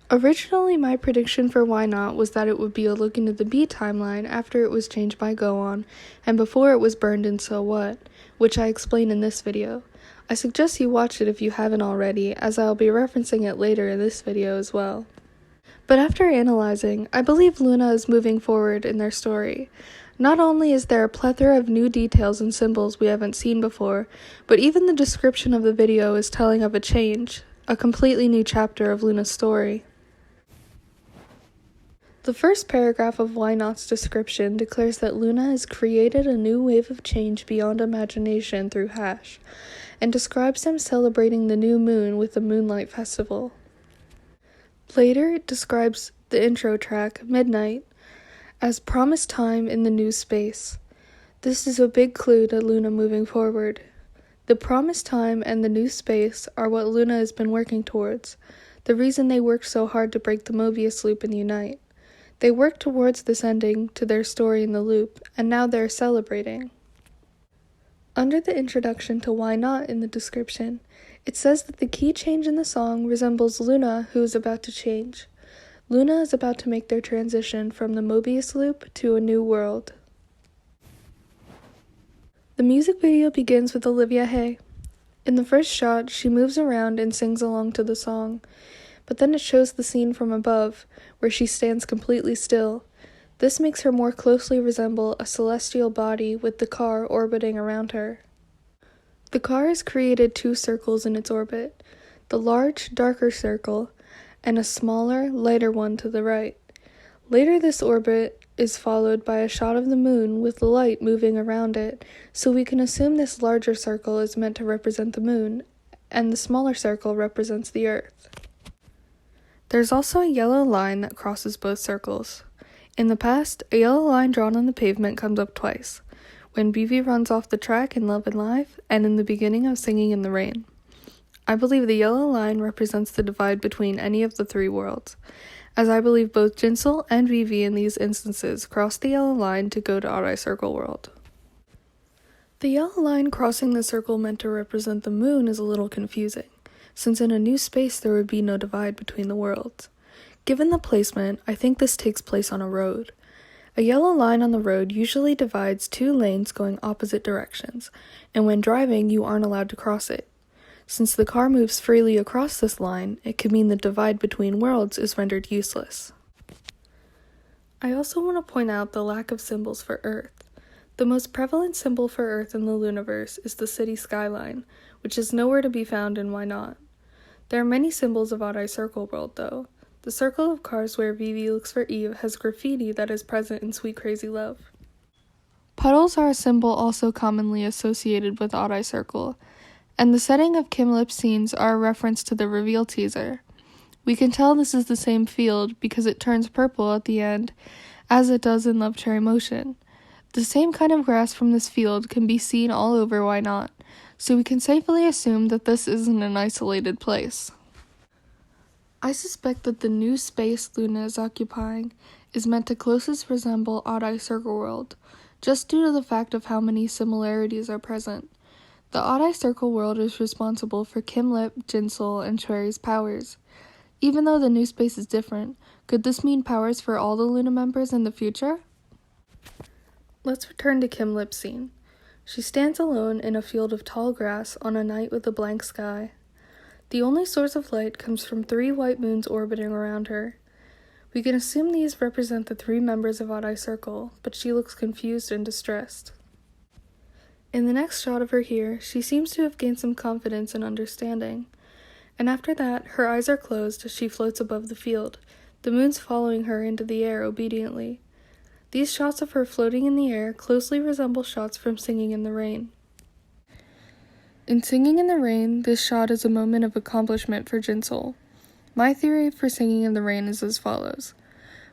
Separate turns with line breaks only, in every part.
Originally, my prediction for Why Not was that it would be a look into the B timeline after it was changed by Go On, and before it was burned in So What, which I explain in this video. I suggest you watch it if you haven't already, as I'll be referencing it later in this video as well. But after analyzing, I believe Luna is moving forward in their story. Not only is there a plethora of new details and symbols we haven't seen before, but even the description of the video is telling of a change, a completely new chapter of Luna's story. The first paragraph of Why Not's description declares that Luna has created a new wave of change beyond imagination through Hash, and describes them celebrating the new moon with the Moonlight Festival. Later, it describes the intro track, Midnight, as promised time in the new space. This is a big clue to Luna moving forward. The promised time and the new space are what Luna has been working towards, the reason they worked so hard to break the Mobius loop and unite. They worked towards this ending to their story in the loop, and now they're celebrating. Under the introduction to Why Not in the description, it says that the key change in the song resembles Luna, who is about to change. Luna is about to make their transition from the Mobius loop to a new world. The music video begins with Olivia Hay. In the first shot, she moves around and sings along to the song, but then it shows the scene from above, where she stands completely still. This makes her more closely resemble a celestial body with the car orbiting around her. The car has created two circles in its orbit, the large, darker circle, and a smaller, lighter one to the right. Later, this orbit is followed by a shot of the moon with the light moving around it, so we can assume this larger circle is meant to represent the moon, and the smaller circle represents the Earth. There's also a yellow line that crosses both circles. In the past, a yellow line drawn on the pavement comes up twice, when Vivi runs off the track in Love and Life, and in the beginning of Singing in the Rain. I believe the yellow line represents the divide between any of the three worlds, as I believe both Jinsel and Vivi in these instances cross the yellow line to go to Odd Eye Circle World. The yellow line crossing the circle meant to represent the moon is a little confusing, since in a new space there would be no divide between the worlds. Given the placement, I think this takes place on a road. A yellow line on the road usually divides two lanes going opposite directions, and when driving you aren't allowed to cross it. Since the car moves freely across this line, it could mean the divide between worlds is rendered useless. I also want to point out the lack of symbols for Earth. The most prevalent symbol for Earth in the Luniverse is the city skyline, which is nowhere to be found in Why Not. There are many symbols of Odd Eye Circle World, though. The circle of cars where Vivi looks for Eve has graffiti that is present in Sweet Crazy Love. Puddles are a symbol also commonly associated with Odd Eye Circle, and the setting of Kim Lip's scenes are a reference to the reveal teaser. We can tell this is the same field because it turns purple at the end, as it does in Love Cherry Motion. The same kind of grass from this field can be seen all over Why Not, so we can safely assume that this isn't an isolated place. I suspect that the new space Luna is occupying is meant to closest resemble Odd Eye Circle World, just due to the fact of how many similarities are present. The Odd Eye Circle World is responsible for Kim Lip, Jinsel, and Cherry's powers. Even though the new space is different, could this mean powers for all the Luna members in the future? Let's return to Kim Lip's scene. She stands alone in a field of tall grass on a night with a blank sky. The only source of light comes from 3 white moons orbiting around her. We can assume these represent the 3 members of Odd Eye Circle, but she looks confused and distressed. In the next shot of her here, she seems to have gained some confidence and understanding, and after that, her eyes are closed as she floats above the field, the moons following her into the air obediently. These shots of her floating in the air closely resemble shots from Singing in the Rain. In Singing in the Rain, this shot is a moment of accomplishment for Jinsel. My theory for Singing in the Rain is as follows.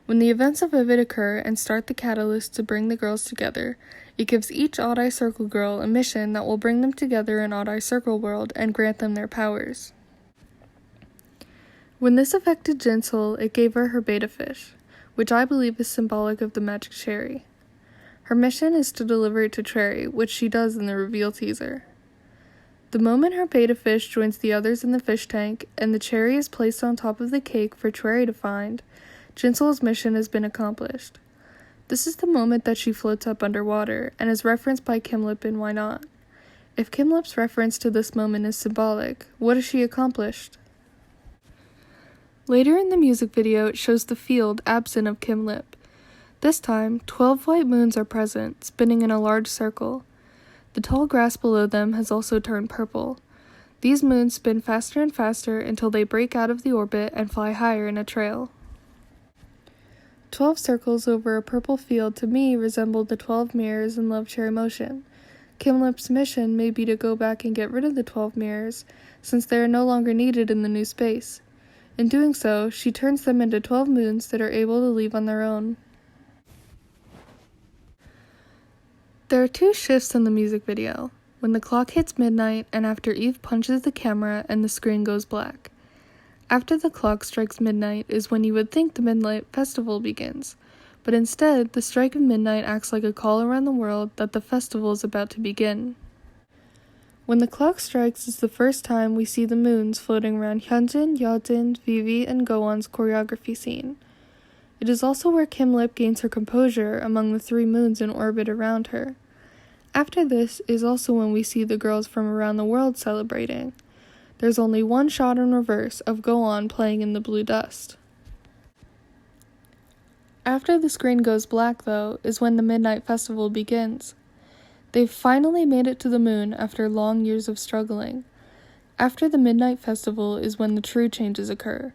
When the events of Vivid occur and start the catalyst to bring the girls together, it gives each Odd Eye Circle girl a mission that will bring them together in Odd Eye Circle World and grant them their powers. When this affected Jinsel, it gave her beta fish, which I believe is symbolic of the magic cherry. Her mission is to deliver it to Cherry, which she does in the reveal teaser. The moment her betta fish joins the others in the fish tank and the cherry is placed on top of the cake for Cherry to find, Jinsul's mission has been accomplished. This is the moment that she floats up underwater and is referenced by Kimlip in Why Not? If Kimlip's reference to this moment is symbolic, what has she accomplished? Later in the music video, it shows the field absent of Kimlip. This time, 12 white moons are present, spinning in a large circle. The tall grass below them has also turned purple. These moons spin faster and faster until they break out of the orbit and fly higher in a trail. 12 circles over a purple field to me resemble the 12 mirrors in Love Cherry Motion. Kimlip's mission may be to go back and get rid of the 12 mirrors, since they are no longer needed in the new space. In doing so, she turns them into 12 moons that are able to leave on their own. There are two shifts in the music video, when the clock hits midnight and after Eve punches the camera and the screen goes black. After the clock strikes midnight is when you would think the Midnight Festival begins, but instead the strike of midnight acts like a call around the world that the festival is about to begin. When the clock strikes is the first time we see the moons floating around Hyunjin, Yeojin, Vivi, and Gowan's choreography scene. It is also where Kimlip gains her composure among the 3 moons in orbit around her. After this is also when we see the girls from around the world celebrating. There's only one shot in reverse of Gowan playing in the blue dust. After the screen goes black, though, is when the Midnight Festival begins. They've finally made it to the moon after long years of struggling. After the Midnight Festival is when the true changes occur.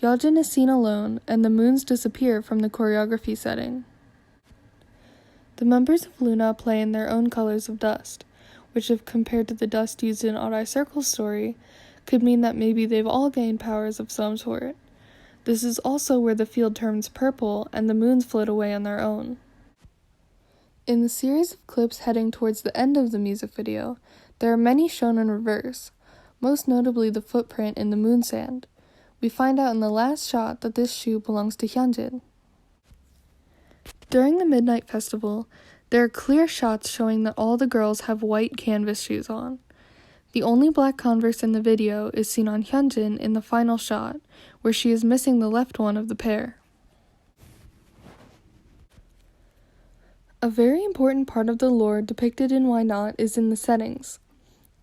Yeojin is seen alone, and the moons disappear from the choreography setting. The members of Luna play in their own colors of dust, which if compared to the dust used in Odd Eye Circle's story, could mean that maybe they've all gained powers of some sort. This is also where the field turns purple and the moons float away on their own. In the series of clips heading towards the end of the music video, there are many shown in reverse, most notably the footprint in the moon sand. We find out in the last shot that this shoe belongs to Hyunjin. During the Midnight Festival, there are clear shots showing that all the girls have white canvas shoes on. The only black Converse in the video is seen on Hyunjin in the final shot, where she is missing the left one of the pair. A very important part of the lore depicted in Why Not is in the settings.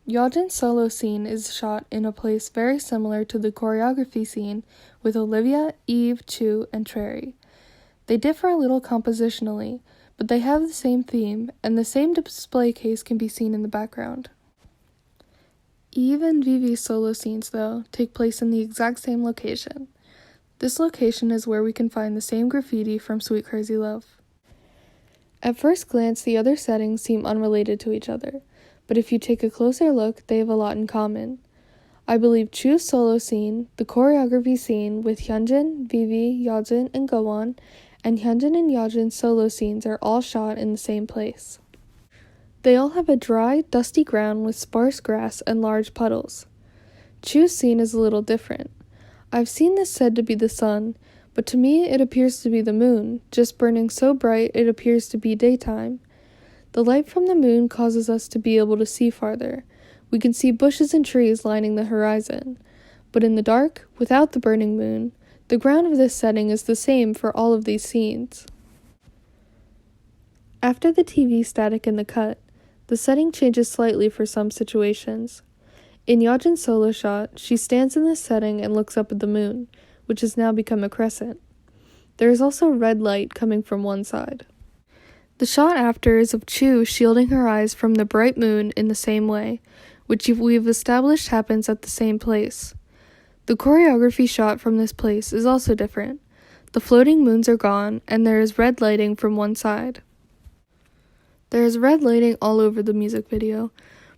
Yeojin's solo scene is shot in a place very similar to the choreography scene with Olivia, Eve, Chu, and Cherry. They differ a little compositionally, but they have the same theme, and the same display case can be seen in the background. Eve and Vivi's solo scenes, though, take place in the exact same location. This location is where we can find the same graffiti from Sweet Crazy Love. At first glance, the other settings seem unrelated to each other, but if you take a closer look, they have a lot in common. I believe Chu's solo scene, the choreography scene with Hyunjin, Vivi, Yeojin, and Gowan, and Hyunjin and Yeojin's solo scenes are all shot in the same place. They all have a dry, dusty ground with sparse grass and large puddles. Chu's scene is a little different. I've seen this said to be the sun, but to me it appears to be the moon, just burning so bright it appears to be daytime. The light from the moon causes us to be able to see farther. We can see bushes and trees lining the horizon. But in the dark, without the burning moon, the ground of this setting is the same for all of these scenes. After the TV static in the cut, the setting changes slightly for some situations. In Yeojin's solo shot, she stands in this setting and looks up at the moon, which has now become a crescent. There is also red light coming from one side. The shot after is of Chu shielding her eyes from the bright moon in the same way, which we've established happens at the same place. The choreography shot from this place is also different. The floating moons are gone, and there is red lighting from one side. There is red lighting all over the music video,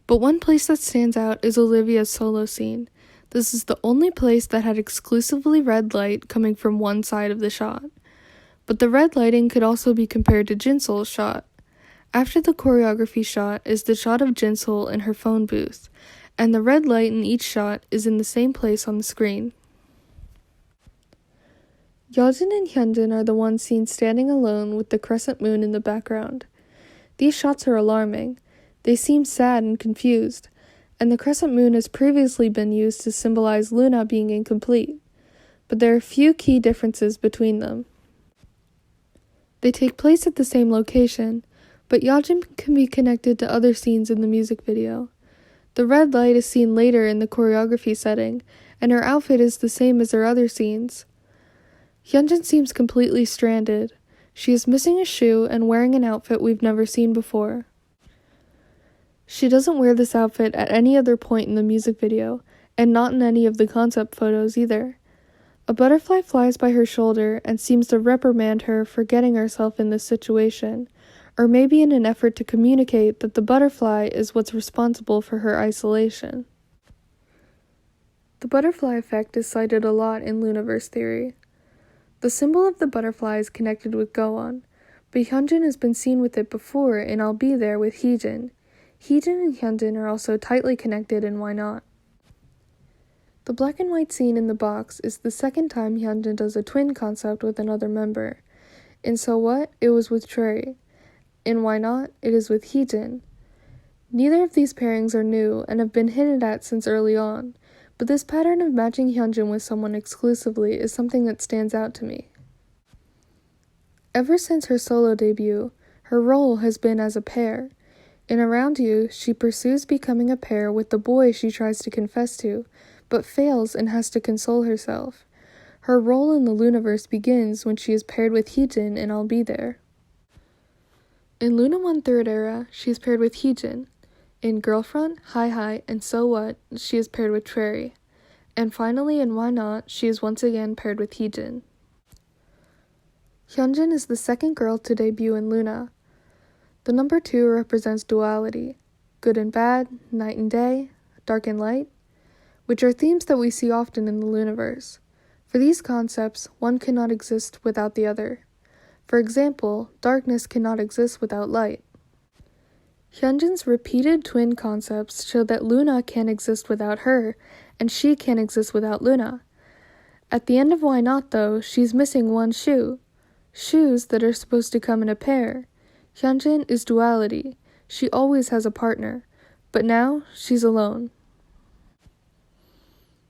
but one place that stands out is Olivia's solo scene. This is the only place that had exclusively red light coming from one side of the shot. But the red lighting could also be compared to Jinsul's shot. After the choreography shot is the shot of Jinsul in her phone booth, and the red light in each shot is in the same place on the screen. Yeojin and Hyunjin are the ones seen standing alone with the crescent moon in the background. These shots are alarming. They seem sad and confused. and the crescent moon has previously been used to symbolize Luna being incomplete, but there are a few key differences between them. They take place at the same location, but Hyunjin can be connected to other scenes in the music video. The red light is seen later in the choreography setting, and her outfit is the same as her other scenes. Hyunjin seems completely stranded. She is missing a shoe and wearing an outfit we've never seen before. She doesn't wear this outfit at any other point in the music video, and not in any of the concept photos either. A butterfly flies by her shoulder and seems to reprimand her for getting herself in this situation, or maybe in an effort to communicate that the butterfly is what's responsible for her isolation. The butterfly effect is cited a lot in Lunaverse theory. The symbol of the butterfly is connected with Goon, but Hyunjin has been seen with it before in I'll Be There with Heejin. Heejin and Hyunjin are also tightly connected in Why Not. The black and white scene in the box is the second time Hyunjin does a twin concept with another member. In So What, it was with Trey. In Why Not, it is with Heejin. Neither of these pairings are new and have been hinted at since early on, but this pattern of matching Hyunjin with someone exclusively is something that stands out to me. Ever since her solo debut, her role has been as a pair. In Around You, she pursues becoming a pair with the boy she tries to confess to, but fails and has to console herself. Her role in the Lunaverse begins when she is paired with Heejin in I'll Be There. In Luna 1/3 era, she is paired with Heejin. In Girlfriend, Hi Hi, and So What, she is paired with Trey. And finally, in Why Not, she is once again paired with Heejin. Hyunjin is the second girl to debut in Luna. The number 2 represents duality, good and bad, night and day, dark and light, which are themes that we see often in the Lunaverse. For these concepts, one cannot exist without the other. For example, darkness cannot exist without light. Hyunjin's repeated twin concepts show that Luna can't exist without her, and she can't exist without Luna. At the end of Why Not, though, she's missing one shoe. Shoes that are supposed to come in a pair. Hyunjin is duality. She always has a partner, but now she's alone.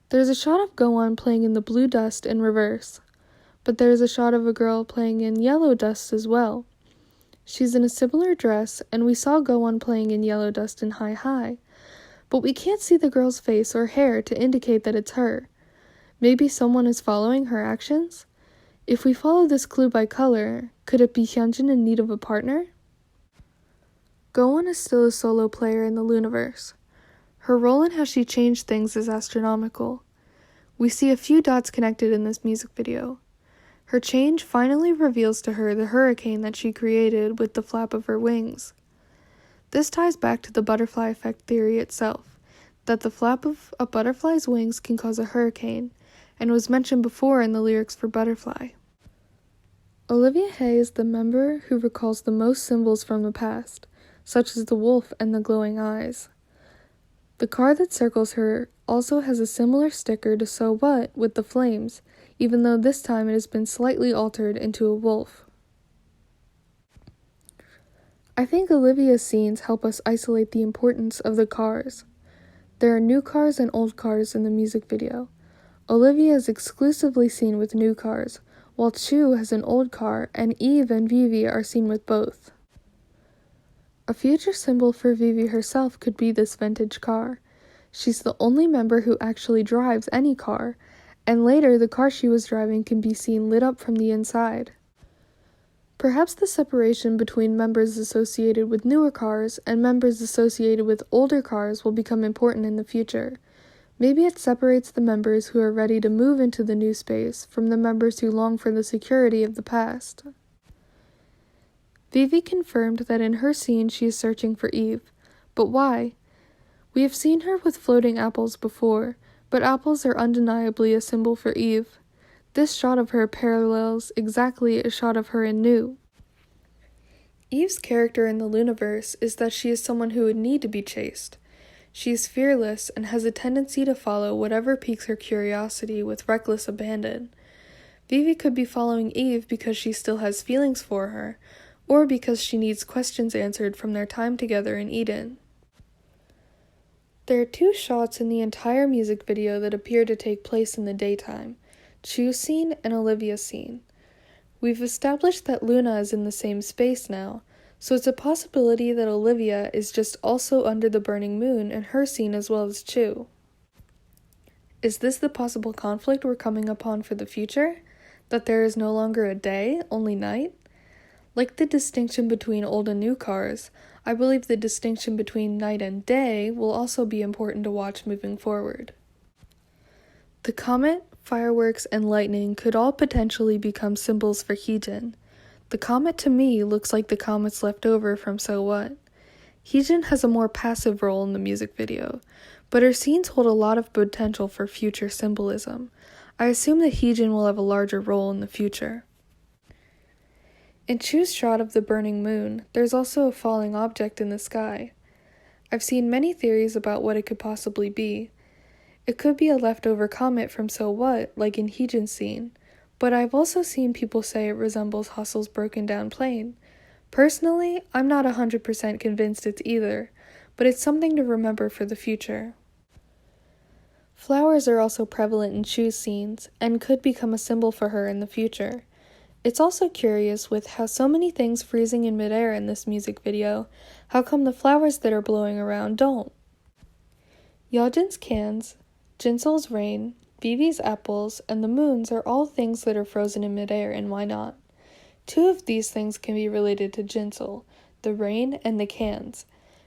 There's a shot of Goon playing in the blue dust in reverse, but there's a shot of a girl playing in yellow dust as well. She's in a similar dress, and we saw Goon playing in yellow dust in Hi Hi, but we can't see the girl's face or hair to indicate that it's her. Maybe someone is following her actions? If we follow this clue by color, could it be Hyunjin in need of a partner? Goon is still a solo player in the Lunaverse. Her role in how she changed things is astronomical. We see a few dots connected in this music video. Her change finally reveals to her the hurricane that she created with the flap of her wings. This ties back to the butterfly effect theory itself, that the flap of a butterfly's wings can cause a hurricane, and was mentioned before in the lyrics for Butterfly. Olivia Hay is the member who recalls the most symbols from the past, such as the wolf and the glowing eyes. The car that circles her also has a similar sticker to So What with the flames, even though this time it has been slightly altered into a wolf. I think Olivia's scenes help us isolate the importance of the cars. There are new cars and old cars in the music video. Olivia is exclusively seen with new cars, while Chu has an old car and Eve and Vivi are seen with both. A future symbol for Vivi herself could be this vintage car. She's the only member who actually drives any car, and later the car she was driving can be seen lit up from the inside. Perhaps the separation between members associated with newer cars and members associated with older cars will become important in the future. Maybe it separates the members who are ready to move into the new space from the members who long for the security of the past. Vivi confirmed that in her scene she is searching for Eve. But why? We have seen her with floating apples before, but apples are undeniably a symbol for Eve. This shot of her parallels exactly a shot of her in New. Eve's character in the Lunaverse is that she is someone who would need to be chased. She is fearless and has a tendency to follow whatever piques her curiosity with reckless abandon. Vivi could be following Eve because she still has feelings for her, or because she needs questions answered from their time together in Eden. There are two shots in the entire music video that appear to take place in the daytime, Chu's scene and Olivia's scene. We've established that Luna is in the same space now, so it's a possibility that Olivia is just also under the burning moon in her scene as well as Chu. Is this the possible conflict we're coming upon for the future? That there is no longer a day, only night? Like the distinction between old and new cars, I believe the distinction between night and day will also be important to watch moving forward. The comet, fireworks, and lightning could all potentially become symbols for Hyunjin. The comet to me looks like the comets left over from So What. Hyunjin has a more passive role in the music video, but her scenes hold a lot of potential for future symbolism. I assume that Hyunjin will have a larger role in the future. In Chu's shot of the burning moon, there's also a falling object in the sky. I've seen many theories about what it could possibly be. It could be a leftover comet from So What, like in Hyunjin's scene, but I've also seen people say it resembles Hustle's broken down plane. Personally, I'm not 100% convinced it's either, but it's something to remember for the future. Flowers are also prevalent in Chu's scenes, and could become a symbol for her in the future. It's also curious with how so many things freezing in midair in this music video, how come the flowers that are blowing around don't? Yeonjin's cans, Jinseol's rain, Vivi's apples, and the moons are all things that are frozen in midair, and why not? Two of these things can be related to Jinseol, the rain and the cans.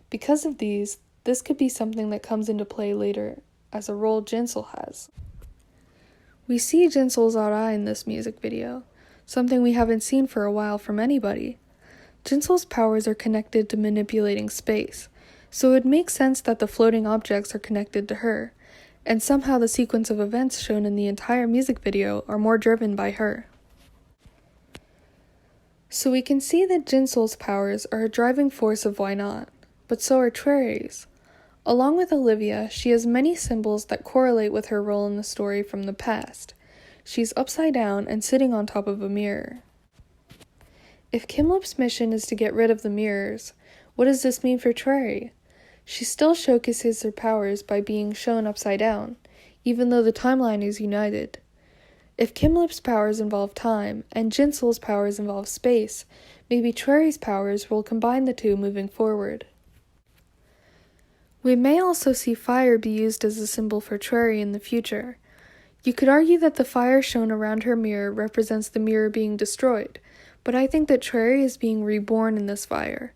Because of these, this could be something that comes into play later as a role Jinseol has. We see Jinseol's eye in this music video, something we haven't seen for a while from anybody. Jinseol's powers are connected to manipulating space, so it makes sense that the floating objects are connected to her, and somehow the sequence of events shown in the entire music video are more driven by her. So we can see that Jinseol's powers are a driving force of why not, but so are Choerry's. Along with Olivia, she has many symbols that correlate with her role in the story from the past. She's upside down and sitting on top of a mirror. If Kimlip's mission is to get rid of the mirrors, what does this mean for Choerry? She still showcases her powers by being shown upside down, even though the timeline is united. If Kimlip's powers involve time, and Jinseol's powers involve space, maybe Choerry's powers will combine the two moving forward. We may also see fire be used as a symbol for Choerry in the future. You could argue that the fire shown around her mirror represents the mirror being destroyed, but I think that Choerry is being reborn in this fire.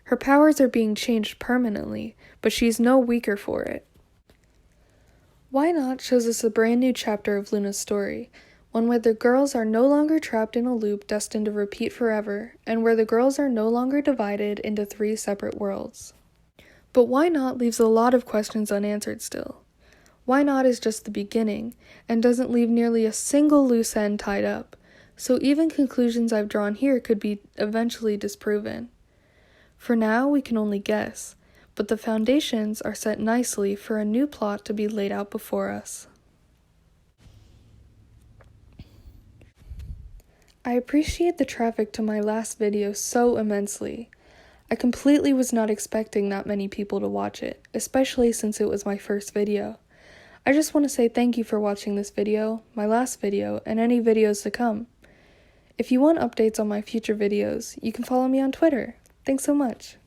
Her powers are being changed permanently, but she's no weaker for it. Why Not shows us a brand new chapter of Luna's story, one where the girls are no longer trapped in a loop destined to repeat forever, and where the girls are no longer divided into 3 separate worlds. But Why Not leaves a lot of questions unanswered still. Why Not is just the beginning, and doesn't leave nearly a single loose end tied up, so even conclusions I've drawn here could be eventually disproven. For now, we can only guess, but the foundations are set nicely for a new plot to be laid out before us. I appreciate the traffic to my last video so immensely. I completely was not expecting that many people to watch it, especially since it was my first video. I just want to say thank you for watching this video, my last video, and any videos to come. If you want updates on my future videos, you can follow me on Twitter. Thanks so much.